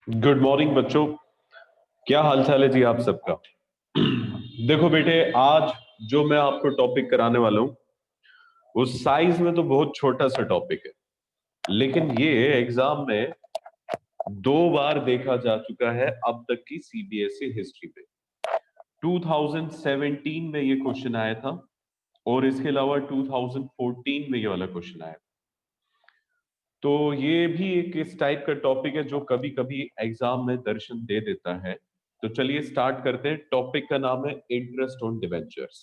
Good morning बच्चों। क्या हाल चाल है जी आप सबका। देखो बेटे, आज जो मैं आपको टॉपिक कराने वाला हूं वो साइज में तो बहुत छोटा सा टॉपिक है, लेकिन ये एग्जाम में 2 बार देखा जा चुका है अब तक की सीबीएसई हिस्ट्री पे। 2017 में ये क्वेश्चन आया था और इसके अलावा 2014 में ये वाला क्वेश्चन आया था। तो ये भी एक इस टाइप का टॉपिक है जो कभी कभी एग्जाम में दर्शन दे देता है। तो चलिए स्टार्ट करते हैं। टॉपिक का नाम है इंटरेस्ट ऑन डिबेंचर्स।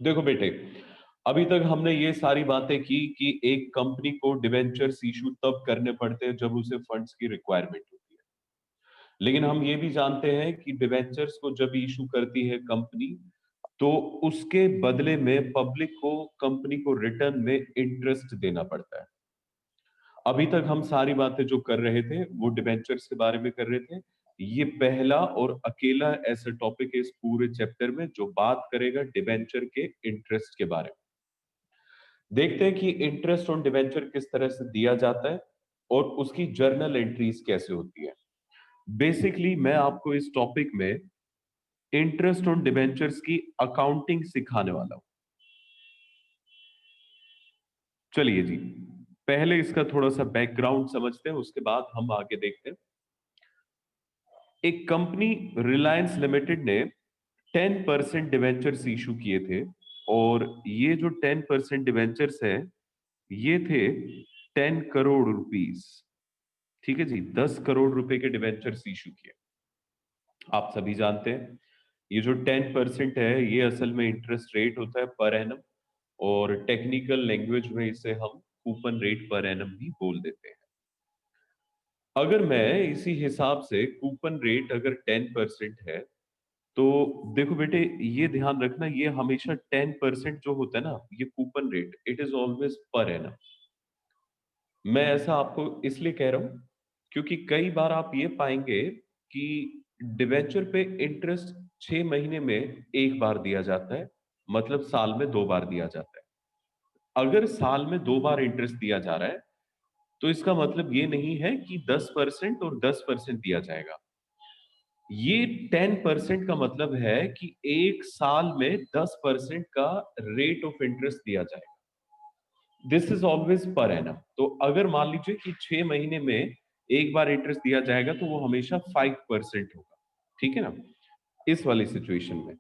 देखो बेटे, अभी तक हमने ये सारी बातें की कि एक कंपनी को डिबेंचर्स इशू तब करने पड़ते हैं जब उसे फंड्स की रिक्वायरमेंट होती है, लेकिन हम ये भी जानते हैं कि डिबेंचर्स को जब इशू करती है कंपनी तो उसके बदले में पब्लिक को कंपनी को रिटर्न में इंटरेस्ट देना पड़ता है। अभी तक हम सारी बातें जो कर रहे थे वो डिबेंचर्स के बारे में कर रहे थे। ये पहला और अकेला ऐसा टॉपिक है इस पूरे चैप्टर में जो बात करेगा डिबेंचर के इंटरेस्ट के बारे में। देखते हैं कि इंटरेस्ट ऑन डिबेंचर किस तरह से दिया जाता है और उसकी जर्नल एंट्रीज कैसे होती है। बेसिकली मैं आपको इस टॉपिक में इंटरेस्ट ऑन डिबेंचर्स की अकाउंटिंग सिखाने वाला हूं। चलिए जी, पहले इसका थोड़ा सा बैकग्राउंड समझते हैं, उसके बाद हम आगे देखते हैं। एक कंपनी रिलायंस लिमिटेड ने 10% डिवेंचर्स इशू किए थे और ये जो 10% डिवेंचर्स है ये थे 10 करोड़ रुपीस। ठीक है जी, 10 करोड़ रुपए के डिवेंचर्स इशू किए। आप सभी जानते हैं ये जो 10% है ये असल में इंटरेस्ट रेट होता है पर एनम, और टेक्निकल लैंग्वेज में इसे हम कूपन रेट पर एनम भी बोल देते हैं। अगर मैं इसी हिसाब से कूपन रेट अगर 10% है तो देखो बेटे, ये ध्यान रखना ये हमेशा 10% जो होता है ना ये coupon rate it is always per annum. मैं ऐसा आपको इसलिए कह रहा हूं क्योंकि कई बार आप ये पाएंगे कि डिवेंचर पे इंटरेस्ट 6 महीने में एक बार दिया जाता है, मतलब साल में 2 बार दिया जाता है। अगर साल में 2 बार इंटरेस्ट दिया जा रहा है तो इसका मतलब ये नहीं है कि 10% और 10% दिया जाएगा। ये 10% का मतलब है कि एक साल में 10% का रेट ऑफ इंटरेस्ट दिया जाएगा। This is always per annum. तो अगर मान लीजिए कि 6 महीने में एक बार इंटरेस्ट दिया जाएगा तो वो हमेशा 5% होगा। ठीक है ना, इस वाली सिचुएशन में।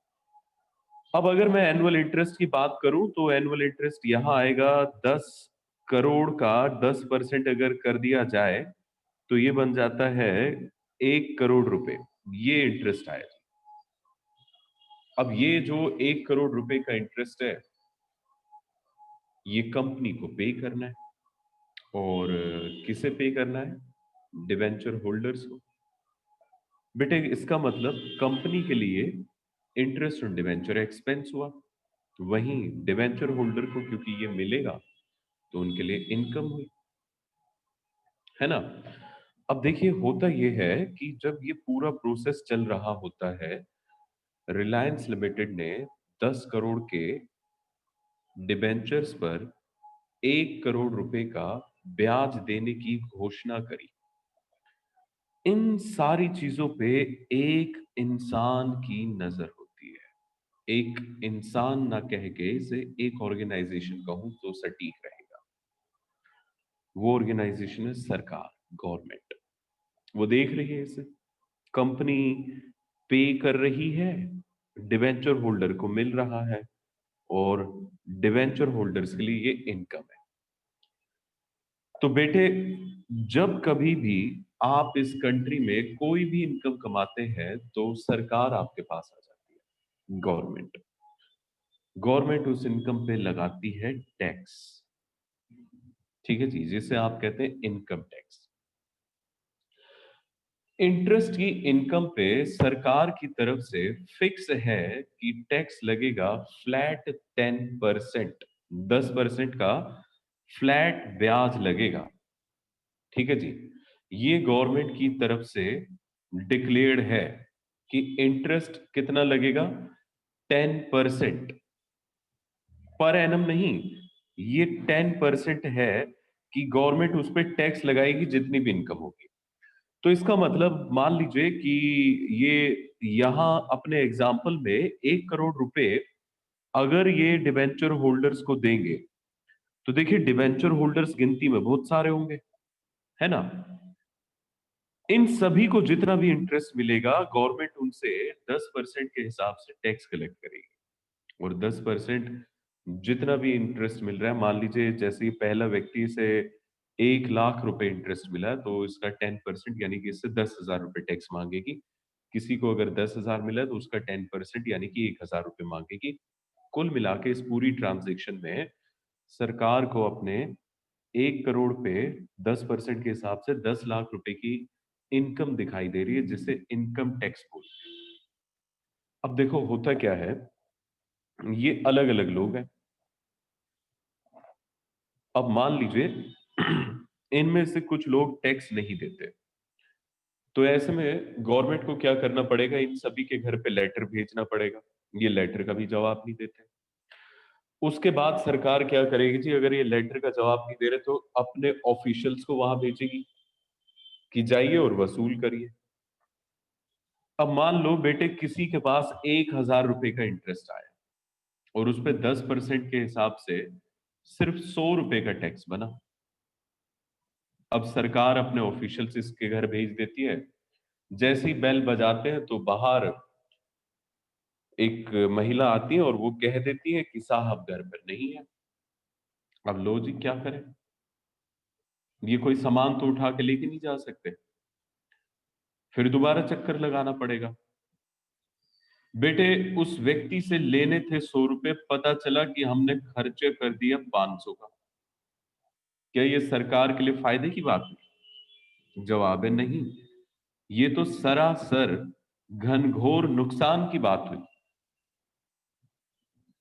अब अगर मैं एनुअल इंटरेस्ट की बात करूं तो एनुअल इंटरेस्ट यहां आएगा 10 करोड़ का 10% अगर कर दिया जाए तो ये बन जाता है 1 करोड़ रुपए। ये इंटरेस्ट आया। अब ये जो 1 करोड़ रुपए का इंटरेस्ट है ये कंपनी को पे करना है, और किसे पे करना है? डिवेंचर होल्डर्स को। बेटे इसका मतलब कंपनी के लिए इंटरेस्ट ऑन डिवेंचर एक्सपेंस हुआ, वहीं डिवेंचर होल्डर को क्योंकि ये मिलेगा तो उनके लिए इनकम हुई, है ना। अब देखिए होता ये है कि जब ये पूरा प्रोसेस चल रहा होता है, रिलायंस लिमिटेड ने 10 करोड़ के डिबेंचर्स पर 1 करोड़ रुपए का ब्याज देने की घोषणा करी। इन सारी चीजों पे एक इंसान की नजर होती है। एक इंसान ना कह के इसे एक ऑर्गेनाइजेशन कहूं तो सटीक रहेगा। वो ऑर्गेनाइजेशन है सरकार, गवर्नमेंट। वो देख रही है इसे, कंपनी पे कर रही है, डिवेंचर होल्डर को मिल रहा है, और डिवेंचर होल्डर्स के लिए ये इनकम है। तो बेटे, जब कभी भी आप इस कंट्री में कोई भी इनकम कमाते हैं तो सरकार आपके पास आ जाती है, गवर्नमेंट। गवर्नमेंट उस इनकम पे लगाती है टैक्स। ठीक है जी, जिसे आप कहते हैं इनकम टैक्स। इंटरेस्ट की इनकम पे सरकार की तरफ से फिक्स है कि टैक्स लगेगा फ्लैट 10%। 10% का फ्लैट ब्याज लगेगा। ठीक है जी, ये गवर्नमेंट की तरफ से डिक्लेयर्ड है कि इंटरेस्ट कितना लगेगा? 10%। पर एनम नहीं, ये 10% है कि गवर्नमेंट उस पर टैक्स लगाएगी जितनी भी इनकम होगी। तो इसका मतलब मान लीजिए कि ये यहां अपने एग्जाम्पल में 1 करोड़ रुपए अगर ये डिबेंचर होल्डर्स को देंगे, तो देखिए डिबेंचर होल्डर्स गिनती में बहुत सारे होंगे, है ना। इन सभी को जितना भी इंटरेस्ट मिलेगा गवर्नमेंट उनसे 10% के हिसाब से टैक्स कलेक्ट करेगी। और 10% जितना भी इंटरेस्ट मिल रहा है, मान लीजिए जैसे ही पहला व्यक्ति से 1 लाख रुपए इंटरेस्ट मिला, तो इसका 10% यानी कि इससे 10,000 रुपए टैक्स मांगेगी। किसी को अगर 10,000 मिला तो उसका 10% यानी कि 1,000 रुपए मांगेगी। कुल मिला के इस पूरी ट्रांजेक्शन में सरकार को अपने 1 करोड़ पे 10% के हिसाब से 10 लाख रुपए की इनकम दिखाई दे रही है, जिसे इनकम टैक्स बोलते हैं। अब देखो होता क्या है, ये अलग अलग लोग हैं। अब मान लीजिए इनमें से कुछ लोग टैक्स नहीं देते, तो ऐसे में गवर्नमेंट को क्या करना पड़ेगा, इन सभी के घर पे लेटर भेजना पड़ेगा। ये लेटर का भी जवाब नहीं देते। उसके बाद सरकार क्या करेगी जी, अगर ये लेटर का जवाब नहीं दे रहे तो अपने ऑफिशियल्स को वहां भेजेगी कि जाइए और वसूल करिए। अब मान लो बेटे किसी के पास 1,000 रुपए का इंटरेस्ट आया और उस पे 10% के हिसाब से सिर्फ 100 रुपए का टैक्स बना। अब सरकार अपने ऑफिशियल्स इसके घर भेज देती है। जैसे ही बेल बजाते हैं तो बाहर एक महिला आती है और वो कह देती है कि साहब घर पर नहीं है। अब लो जी क्या करें, ये कोई सामान तो उठा के लेके नहीं जा सकते, फिर दोबारा चक्कर लगाना पड़ेगा। बेटे उस व्यक्ति से लेने थे 100 रुपए, पता चला कि हमने खर्चे कर दिया 500 का। क्या ये सरकार के लिए फायदे की बात है? जवाब है नहीं। ये तो सरासर घनघोर नुकसान की बात हुई।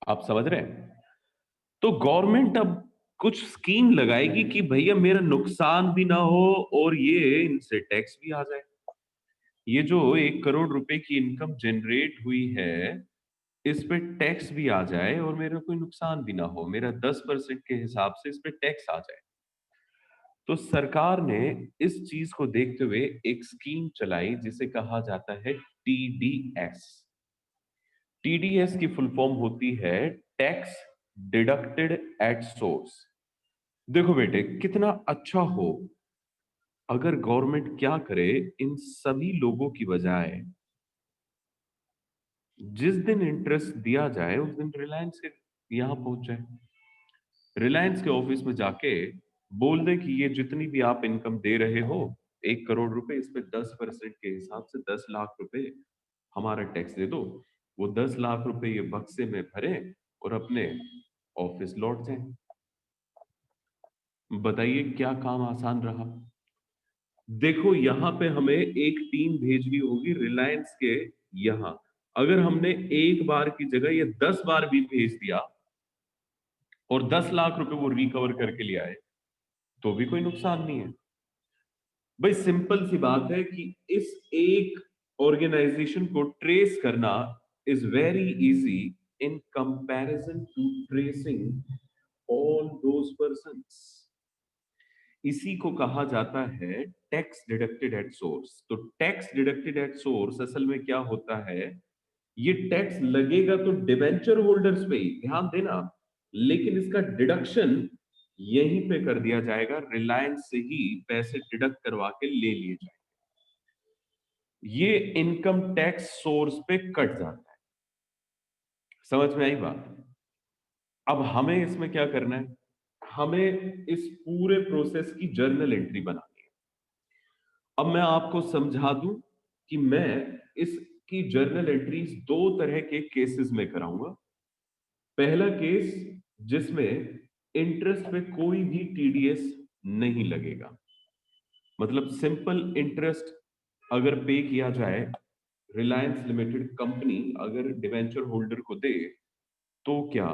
आप समझ रहे हैं? तो गवर्नमेंट अब कुछ स्कीम लगाएगी कि भैया मेरा नुकसान भी ना हो और ये इनसे टैक्स भी आ जाए। ये जो 1 करोड़ रुपए की इनकम जनरेट हुई है, इस पे टैक्स भी आ जाए और मेरा कोई नुकसान भी ना हो, मेरा 10% के हिसाब से इस पे टैक्स आ जाए। तो सरकार ने इस चीज को देखते हुए एक स्कीम चलाई जिसे कहा जाता है टीडीएस। टीडीएस की फुल फॉर्म होती है टैक्स डिडक्टेड एट सोर्स। देखो बेटे कितना अच्छा हो अगर गवर्नमेंट क्या करे, इन सभी लोगों की बजाय जिस दिन इंटरेस्ट दिया जाए उस दिन रिलायंस के यहां पहुंच जाए, रिलायंस के ऑफिस में जाके बोल दे कि ये जितनी भी आप इनकम दे रहे हो 1 करोड़ रुपए, इस पे 10% के हिसाब से 10 लाख रुपए हमारा टैक्स दे दो। वो 10 लाख रुपए ये बक्से में भरे और अपने ऑफिस लौट जाए। बताइए क्या काम आसान रहा। देखो यहां पे हमें एक टीम भेजनी होगी रिलायंस के यहां। अगर हमने एक बार की जगह ये 10 बार भी भेज दिया और 10 लाख रुपए वो रिकवर करके ले आए, तो भी कोई नुकसान नहीं है। भाई सिंपल सी बात है कि इस एक ऑर्गेनाइजेशन को ट्रेस करना is very easy in comparison to tracing all those persons. इसी को कहा जाता है टैक्स डिडक्टेड एट सोर्स। तो टैक्स डिडक्टेड एट सोर्स असल में क्या होता है, ये टैक्स लगेगा तो डिबेंचर होल्डर्स पे ही, ध्यान देना, लेकिन इसका डिडक्शन यहीं पे कर दिया जाएगा, रिलायंस से ही पैसे डिडक्ट करवा के ले लिए जाएंगे। ये इनकम टैक्स सोर्स पे कट जाता है। समझ में आई बात? अब हमें इसमें क्या करना है, हमें इस पूरे प्रोसेस की जर्नल एंट्री बनानी है। अब मैं आपको समझा दूं कि मैं इसकी जर्नल एंट्रीज दो तरह के केसेस में कराऊंगा। पहला केस जिसमें इंटरेस्ट पे कोई भी टीडीएस नहीं लगेगा, मतलब सिंपल इंटरेस्ट अगर पे किया जाए, रिलायंस लिमिटेड कंपनी अगर डिवेंचर होल्डर को दे तो क्या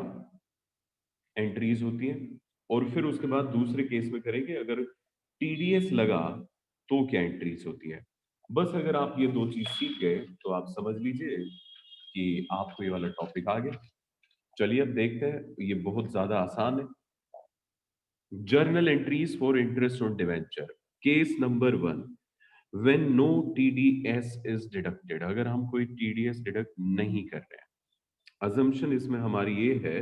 एंट्रीज होती है। और फिर उसके बाद दूसरे केस में करेंगे अगर टीडीएस लगा तो क्या एंट्रीज होती है। बस अगर आप ये दो चीज सीख गए तो आप समझ लीजिए कि आपको ये वाला टॉपिक आ गया। चलिए अब देखते हैं, ये बहुत ज्यादा आसान है। Journal entries for interest on debenture. Case number 1, when no TDS is deducted, अगर हम कोई टीडीएस डिडक्ट नहीं कर रहे हैं। अजम्पशन इसमें हमारी ये है,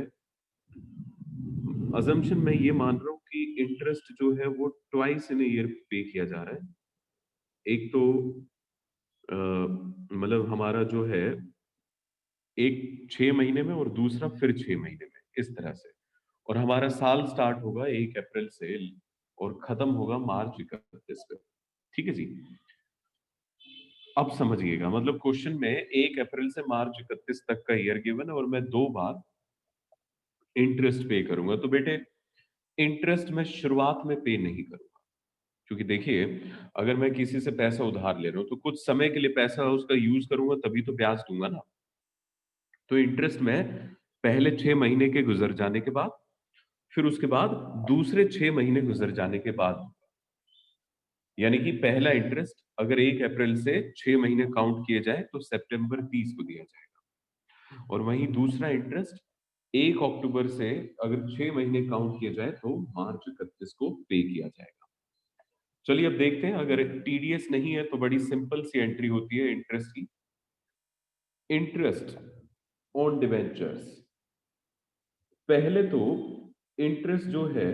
अजम्पशन मैं ये मान रहा हूं कि इंटरेस्ट जो है वो ट्वाइस इन ईयर पे किया जा रहा है। एक तो मतलब हमारा जो है एक 6 महीने में और दूसरा फिर 6 महीने में, इस तरह से। और हमारा साल स्टार्ट होगा 1 अप्रैल से और खत्म होगा मार्च 31 पे। ठीक है जी। अब समझिएगा, मतलब क्वेश्चन में 1 अप्रैल से मार्च 31 तक का ईयर गिवन है और मैं 2 बार इंटरेस्ट पे करूंगा। तो बेटे इंटरेस्ट मैं शुरुआत में पे नहीं करूंगा, क्योंकि देखिए अगर मैं किसी से पैसा उधार ले रहा हूं तो कुछ समय के लिए पैसा उसका यूज करूंगा तभी तो ब्याज दूंगा ना। तो इंटरेस्ट में पहले 6 महीने के गुजर जाने के बाद, फिर उसके बाद दूसरे 6 महीने गुजर जाने के बाद, यानी कि पहला इंटरेस्ट अगर 1 अप्रैल से 6 महीने काउंट किए जाए तो सितंबर 30 को दिया जाएगा, और वहीं दूसरा इंटरेस्ट 1 अक्टूबर से अगर 6 महीने काउंट किए जाए तो मार्च 31 को पे किया जाएगा। चलिए अब देखते हैं, अगर टीडीएस नहीं है तो बड़ी सिंपल सी एंट्री होती है इंटरेस्ट की। इंटरेस्ट ऑन डिवेंचर्स, पहले तो इंटरेस्ट जो है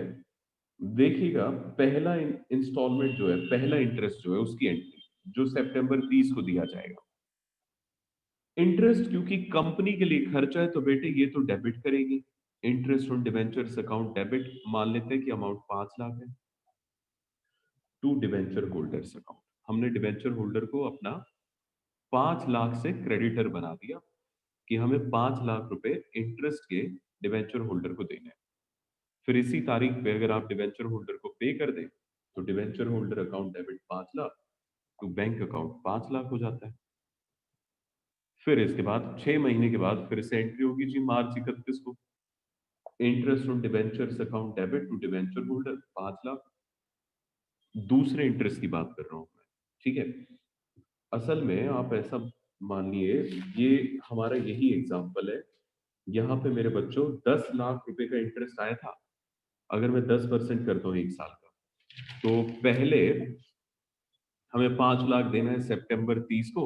देखिएगा, पहला इंस्टॉलमेंट जो है, पहला इंटरेस्ट जो है उसकी एंट्री जो सितंबर 30 को दिया जाएगा। इंटरेस्ट क्योंकि कंपनी के लिए खर्चा है तो बेटे ये तो डेबिट करेगी। Interest on debentures account debit, मान लेते हैं कि अमाउंट 5 लाख है। टू डिवेंचर होल्डर्स अकाउंट, हमने डिवेंचर होल्डर को अपना 5 लाख से क्रेडिटर बना दिया कि हमें 5 लाख रुपए इंटरेस्ट के डिवेंचर होल्डर को देने हैं। फिर इसी तारीख पे अगर आप डिवेंचर होल्डर को पे कर दें तो debenture holder account debit 5 lakh to bank account 5 lakh हो जाता है। फिर इसके बाद 6 महीने के बाद फिर से एंट्री होगी जी मार्च 31 को, interest on debentures account debit to debenture holder 5 lakh. दूसरे इंटरेस्ट की बात कर रहा हूं मैं, ठीक है। असल में आप ऐसा मान लिए, ये हमारा यही एग्जाम्पल है। यहाँ पे मेरे बच्चों 10 लाख रुपए का इंटरेस्ट आया था। अगर मैं 10% करता हूँ 1 साल का, तो पहले हमें 5 लाख देना है सितंबर 30 को,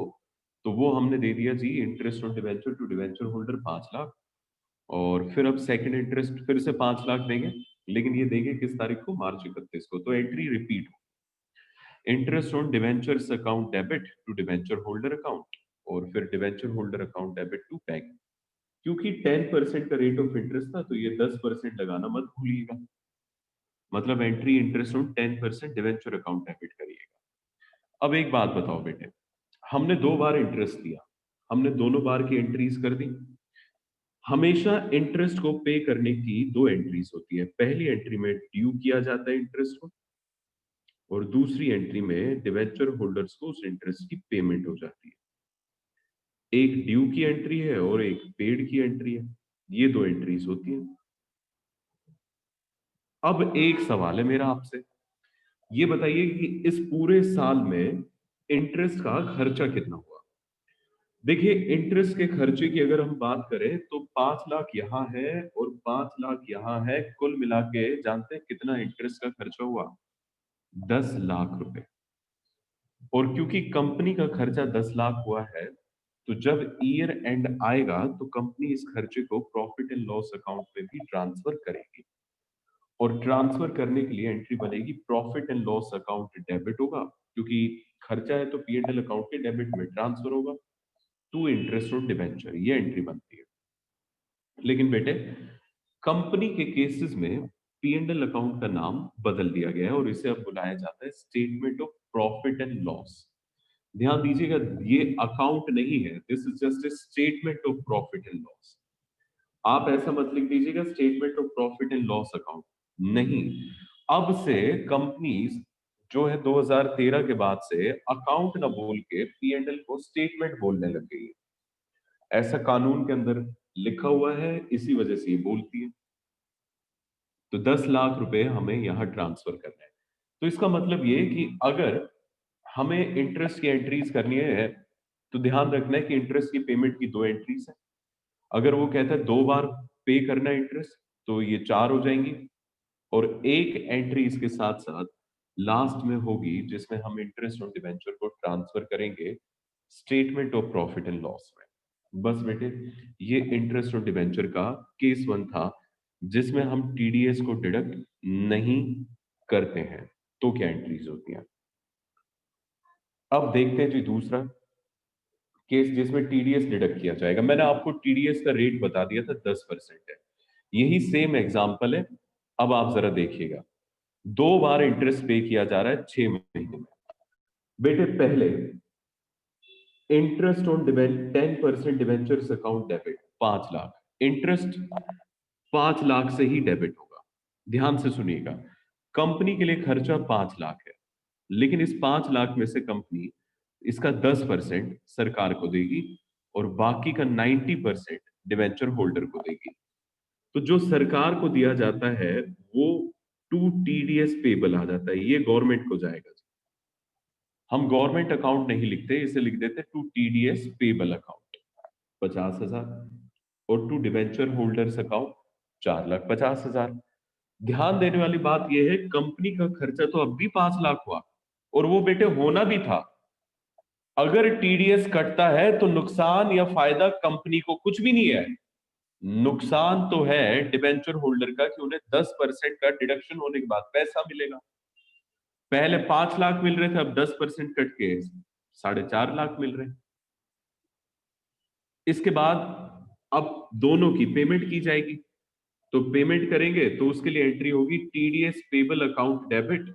तो वो हमने दे दिया जी interest on debenture to debenture holder 5 lakh. और फिर अब सेकंड इंटरेस्ट फिर से 5 लाख देंगे, लेकिन ये देंगे किस तारीख को, मार्च 31 को। तो entry repeat, interest on debentures account debit to debenture holder account, और फिर debenture holder account debit to bank. क्योंकि 10% का रेट ऑफ इंटरेस्ट था तो ये 10% लगाना मत भूलिएगा। मतलब entry interest on 10% debenture account debit करिएगा। अब एक बात बताओ बेटे, हमने 2 बार इंटरेस्ट दिया, हमने दोनों बार की एंट्रीज कर दी। हमेशा इंटरेस्ट को पे करने की दो एंट्रीज होती है। पहली एंट्री में ड्यू किया जाता है इंटरेस्ट को, और दूसरी एंट्री में डिवेंचर होल्डर्स को उस इंटरेस्ट की पेमेंट हो जाती है। एक ड्यू की एंट्री है और एक पेड की एंट्री है, ये दो एंट्रीज होती हैं। अब एक सवाल है मेरा आपसे, ये बताइए कि इस पूरे साल में इंटरेस्ट का खर्चा कितना हुआ। देखिए इंटरेस्ट के खर्चे की अगर हम बात करें तो 5 लाख यहाँ है और 5 लाख यहाँ है, कुल मिला के जानते हैं कितना इंटरेस्ट का खर्चा हुआ, 10 लाख रुपए। और क्योंकि कंपनी का खर्चा 10 लाख हुआ है, तो जब ईयर एंड आएगा तो कंपनी इस खर्चे को प्रॉफिट एंड लॉस अकाउंट में भी ट्रांसफर करेगी। और ट्रांसफर करने के लिए एंट्री बनेगी profit and loss account debit होगा, क्योंकि खर्चा है तो पी एंड एल अकाउंट के डेबिट में ट्रांसफर होगा, टू इंटरेस्ट ऑन डिबेंचर, ये एंट्री बनती है। लेकिन बेटे कंपनी के केसेस में पी एंड एल अकाउंट का नाम बदल दिया गया है और इसे अब बुलाया जाता है statement of profit and loss. ध्यान दीजिएगा, ये अकाउंट नहीं है, this is just a statement of profit and loss. आप ऐसा मत लिख दीजिएगा statement of profit and loss account, नहीं। अब से कंपनीज जो है 2013 के बाद से अकाउंट ना बोल के पी एंड एल को स्टेटमेंट बोलने लग गई है। ऐसा कानून के अंदर लिखा हुआ है, इसी वजह से ये बोलती है। तो 10 लाख रुपए हमें यहाँ ट्रांसफर करना है। तो इसका मतलब ये कि अगर हमें इंटरेस्ट की एंट्रीज करनी है तो ध्यान रखना है कि इंटरेस्ट की पेमेंट की दो एंट्रीज है। अगर वो कहता है 2 बार पे करना इंटरेस्ट तो ये 4 हो जाएंगी, और एक एंट्री इसके साथ साथ लास्ट में होगी जिसमें हम इंटरेस्ट ऑन डिबेंचर को ट्रांसफर करेंगे statement of profit and loss में। बस बेटे, ये इंटरेस्ट ऑन डिबेंचर का केस 1 था जिसमें हम टीडीएस को डिडक्ट नहीं करते हैं। तो क्या एंट्रीज होती हैं? अब देखते हैं जी दूसरा केस जिसमें टीडीएस डिडक्ट किया जाएगा। मैंने आपको टीडीएस का रेट बता दिया था 10% है। यही सेम एग्जांपल है। अब आप जरा देखिएगा, 2 बार इंटरेस्ट पे किया जा रहा है 6 महीने में। बेटे पहले interest on debenture 10% debentures account debit 5 lakh, interest 5 lakh से ही डेबिट होगा। ध्यान से सुनिएगा, कंपनी के लिए खर्चा 5 लाख है, लेकिन इस 5 लाख में से कंपनी इसका 10% सरकार को देगी और बाकी का 90% डिवेंचर होल्डर को देगी। तो जो सरकार को दिया जाता है वो टू टीडीएस पेबल आ जाता है, ये गवर्नमेंट को जाएगा। हम गवर्नमेंट अकाउंट नहीं लिखते, इसे लिख देते टू टीडीएस पेबल अकाउंट 50,000, और टू डिवेंचर होल्डर्स अकाउंट 4,50,000। ध्यान देने वाली बात यह है, कंपनी का खर्चा तो अब भी 5 लाख हुआ, और वो बेटे होना भी था। अगर टीडीएस कटता है तो नुकसान या फायदा कंपनी को कुछ भी नहीं है। नुकसान तो है डिबेंचर होल्डर का कि उन्हें 10% का डिडक्शन होने के बाद पैसा मिलेगा। पहले 5 लाख मिल रहे थे, अब 10% कट के 4.5 लाख मिल रहे। इसके बाद अब दोनों की पेमेंट की जाएगी। तो पेमेंट करेंगे तो उसके लिए एंट्री होगी TDS payable account debit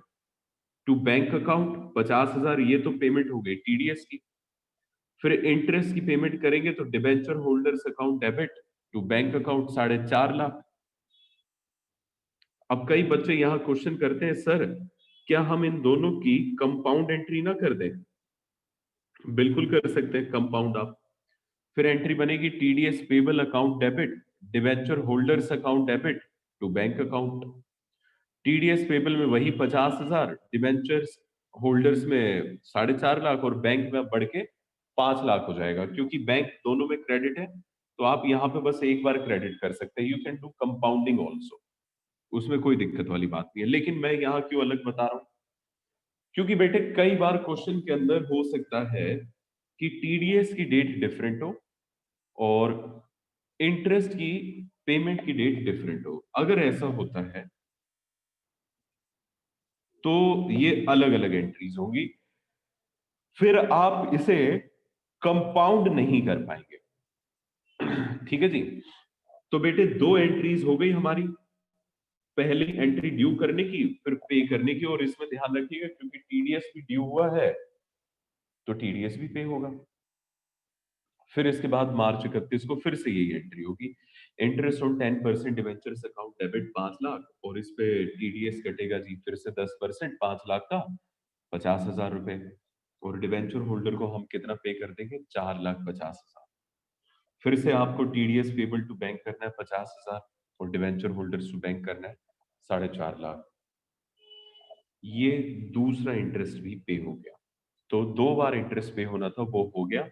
to bank account 50,000, ये तो पेमेंट हो गई टीडीएस की। फिर इंटरेस्ट की पेमेंट करेंगे तो debenture holders account debit to bank account 4.5 lakh. अब कई बच्चे यहां क्वेश्चन करते हैं, सर क्या हम इन दोनों की कंपाउंड एंट्री ना कर दें? बिल्कुल कर सकते हैं कंपाउंड आप। फिर एंट्री बनेगी TDS payable account debit debenture holders account debit to bank account. TDS payable में वही 50,000, डिबेंचर्स होल्डर्स में 4.5 लाख, और बैंक में बढ़ के 5 लाख हो जाएगा। क्योंकि बैंक दोनों में क्रेडिट है तो आप यहाँ पे बस एक बार क्रेडिट कर सकते हैं। You can do compounding also, उसमें कोई दिक्कत वाली बात नहीं है। लेकिन मैं यहाँ क्यों अलग बता रहा हूँ, क्योंकि बेटे कई बार क्वेश्चन के अंदर हो सकता है कि टीडीएस की डेट डिफरेंट हो और इंटरेस्ट की पेमेंट की डेट डिफरेंट हो। अगर ऐसा होता है तो ये अलग अलग एंट्रीज होंगी, फिर आप इसे कंपाउंड नहीं कर पाएंगे। ठीक है जी। तो बेटे 2 एंट्रीज हो गई हमारी, पहली एंट्री ड्यू करने की, फिर पे करने की। और इसमें ध्यान रखिएगा क्योंकि टीडीएस भी ड्यू हुआ है तो टीडीएस भी पे होगा। फिर इसके बाद मार्च 31 को फिर से यही एंट्री होगी, interest on 10% debentures account debit 5 lakh, और इस पे टीडीएस कटेगा जी फिर से 10% 5 लाख का 50,000 रुपए। और डिवेंचर होल्डर को हम कितना पे कर देंगे? 4,50,000। फिर से आपको टीडीएस पेबल टू बैंक करना है 50,000, और डिवेंचर होल्डर्स टू बैंक करना है 4.5 लाख। ये दूसरा इंटरेस्ट भी पे हो गया। तो 2 बार इंटरेस्ट पे होना था, वो हो गया।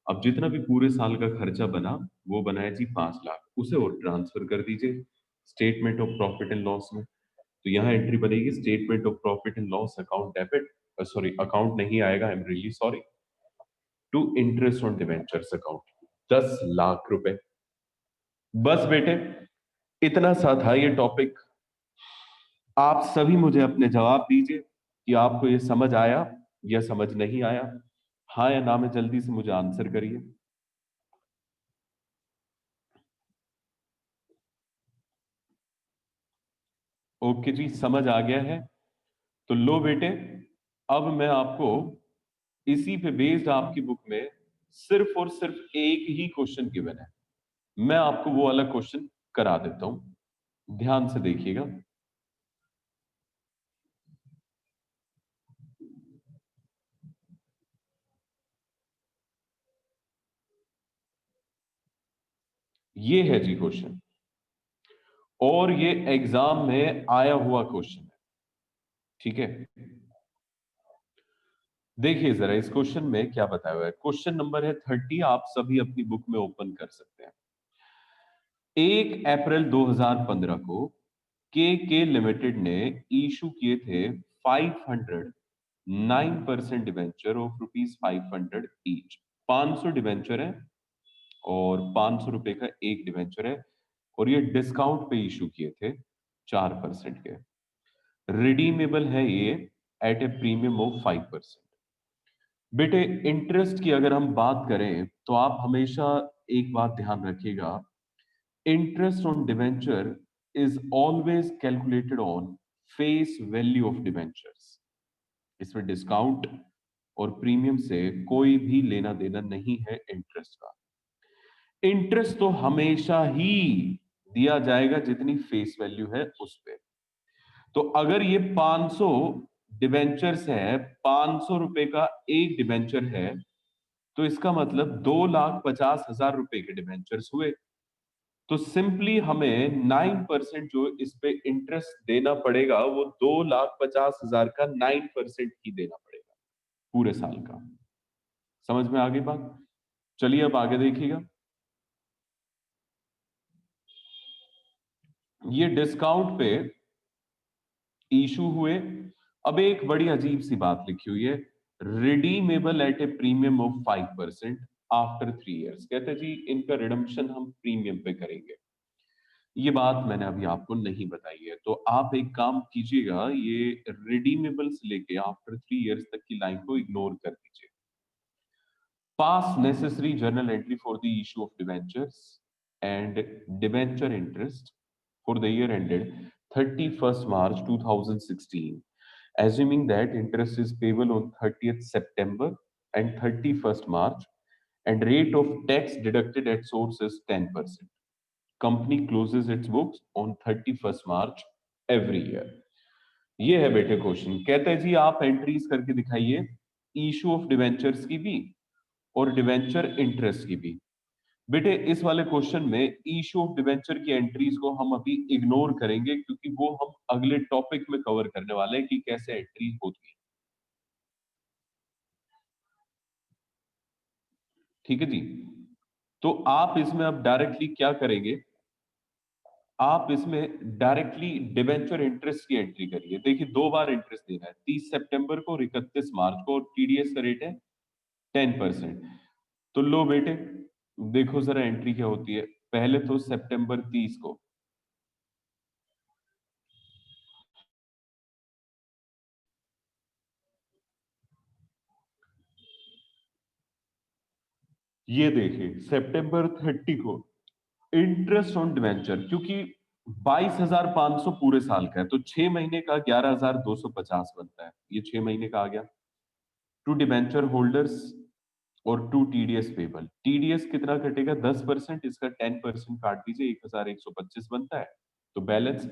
अब जितना भी पूरे साल का खर्चा बना वो बनाया जी 5 लाख, उसे और ट्रांसफर कर दीजिए statement of profit and loss में। तो यहाँ एंट्री बनेगी statement of profit and loss account debit, sorry account नहीं आएगा, I am really sorry, to interest on debentures account 10 lakh रुपए। बस बेटे इतना सा था ये टॉपिक। आप सभी मुझे अपने जवाब दीजिए कि आपको ये समझ आया या समझ नहीं आया। हाँ या ना में जल्दी से मुझे आंसर करिए। ओके जी, समझ आ गया है। तो लो बेटे, अब मैं आपको इसी पे बेस्ड आपकी बुक में सिर्फ और सिर्फ एक ही क्वेश्चन गिवन है, मैं आपको वो अलग क्वेश्चन करा देता हूं। ध्यान से देखिएगा। ये है जी क्वेश्चन, और ये एग्जाम में आया हुआ क्वेश्चन है। ठीक है, देखिए जरा इस क्वेश्चन में क्या बताया हुआ है। क्वेश्चन नंबर है 30, आप सभी अपनी बुक में ओपन कर सकते हैं। 1 अप्रैल 2015 को के लिमिटेड ने इशू किए थे 500 9% डिवेंचर ऑफ ₹500 ईच। 500 डिवेंचर है और 500 रुपए का एक डिवेंचर है और ये डिस्काउंट पे इशू किए थे 4% के। रिडीमेबल है ये एट ए प्रीमियम ऑफ 5%। बेटे इंटरेस्ट की अगर हम बात करें तो आप हमेशा एक बात ध्यान रखिएगा, interest on debenture is always calculated on face value of debentures. इसमें डिस्काउंट और प्रीमियम से कोई भी लेना देना नहीं है इंटरेस्ट का। इंटरेस्ट तो हमेशा ही दिया जाएगा जितनी फेस वैल्यू है उस पे। तो अगर ये 500 डिवेंचर्स है, 500 रुपए का एक डिवेंचर है, तो इसका मतलब 2,50,000 रुपए के डिवेंचर्स हुए। तो सिंपली हमें 9% जो इस पे इंटरेस्ट देना पड़ेगा वो 2,50,000 का 9% ही देना पड़ेगा पूरे साल का। समझ में आ गई बात? चलिए अब आगे देखिएगा। ये डिस्काउंट पे इशू हुए। अब एक बड़ी अजीब सी बात लिखी हुई है, redeemable eight A premium of 5% after 3 years। कहते हैं जी इनका रिडम्पशन हम प्रीमियम पे करेंगे। ये बात मैंने अभी आपको नहीं बताई है, तो आप एक काम कीजिएगा, ये रिडीमेबल से लेके आफ्टर 3 years तक की लाइन को इग्नोर कर दीजिए। पास necessary journal entry for the issue of debentures and debenture interest for the year ended 31st March 2016, assuming that interest is payable on 30th September and 31st March, and rate of tax deducted at source is 10%. Company closes its books on 31st March every year. ये है बेटे question. कहते हैं जी आप entries करके दिखाइए issue of debentures की भी और डिवेंचर इंटरेस्ट की भी। बेटे इस वाले क्वेश्चन में इशू ऑफ डिवेंचर की एंट्रीज को हम अभी इग्नोर करेंगे क्योंकि वो हम अगले टॉपिक में कवर करने वाले हैं कि कैसे एंट्री होती है। ठीक है जी। तो आप इसमें अब डायरेक्टली क्या करेंगे, आप इसमें डायरेक्टली डिवेंचर इंटरेस्ट की एंट्री करिए। देखिए 2 बार इंटरेस्ट देना है, 30 सितंबर को और 31 मार्च को, और टीडीएस का रेट है 10%। तो लो बेटे देखो जरा एंट्री क्या होती है। पहले तो सितंबर 30 को ये देखिए, सितंबर 30 को इंटरेस्ट ऑन डिवेंचर, क्योंकि 22,500 पूरे साल का है तो 6 महीने का 11,250 बनता है। ये 6 महीने का आ गया। टू डिवेंचर होल्डर्स और टू टीडीएस पेबल। टीडीएस कितना कटेगा? 10%, इसका 10% काट दीजिए, 1,125 बनता है। तो बैलेंस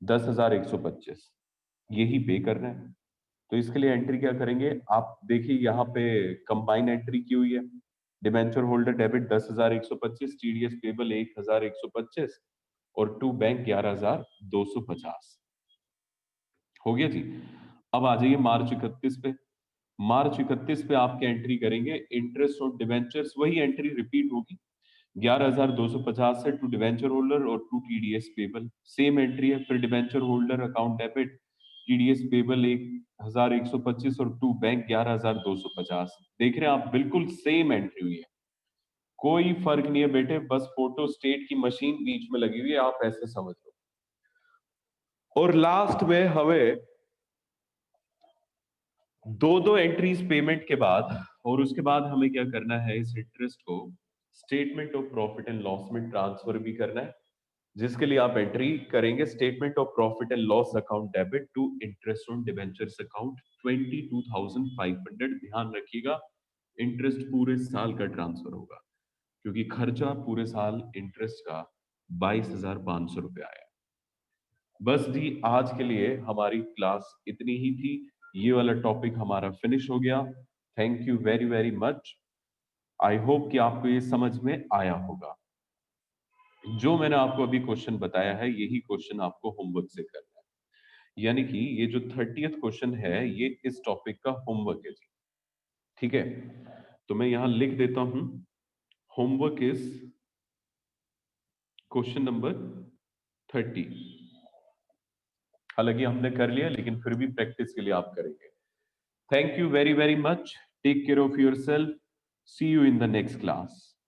10,125 यही पे करना है। तो इसके लिए एंट्री क्या करेंगे, आप देखिए यहाँ पे कंबाइन एंट्री की हुई है। Debenture holder debit 10,125, TDS payable 1,125 और टू बैंक 11,250। हो गया जी। अब आ जाइए मार्च 31 पे। मार्च 31 पे आपके एंट्री करेंगे इंटरेस्ट और डिवेंचर्स, वही एंट्री रिपीट होगी। 11,250 से टू डिवेंचर होल्डर और to TDS payable, same entry है। फिर debenture holder account debit, TDS payable 1,125 और टू बैंक 11,250। देख रहे हैं आप, बिल्कुल सेम एंट्री हुई है, कोई फर्क नहीं है बेटे, बस फोटो स्टेट की मशीन बीच में लगी हुई है, आप ऐसे समझ लो। और लास्ट में हमें दो दो एंट्रीज पेमेंट के बाद, और उसके बाद हमें क्या करना है, इस इंटरेस्ट को statement of profit and loss में ट्रांसफर भी करना है, जिसके लिए आप एंट्री करेंगे statement of profit and loss account debit to interest on debentures account 22,500। ध्यान रखिएगा इंटरेस्ट पूरे साल का ट्रांसफर होगा क्योंकि खर्चा पूरे साल इंटरेस्ट का 22,500 रुपये आया। बस जी आज के लिए हमारी क्लास इतनी ही थी। ये वाला टॉपिक हमारा फिनिश हो गया। Thank you very very much. I hope कि आपको ये समझ में आया होगा। जो मैंने आपको अभी क्वेश्चन बताया है यही क्वेश्चन आपको होमवर्क से करना है, यानी कि ये जो 30th क्वेश्चन है ये इस टॉपिक का होमवर्क है जी। ठीक है, तो मैं यहां लिख देता हूं, होमवर्क इज क्वेश्चन नंबर 30। हालांकि हमने कर लिया, लेकिन फिर भी प्रैक्टिस के लिए आप करेंगे। Thank you very very much, take care of yourself, see you in the next class.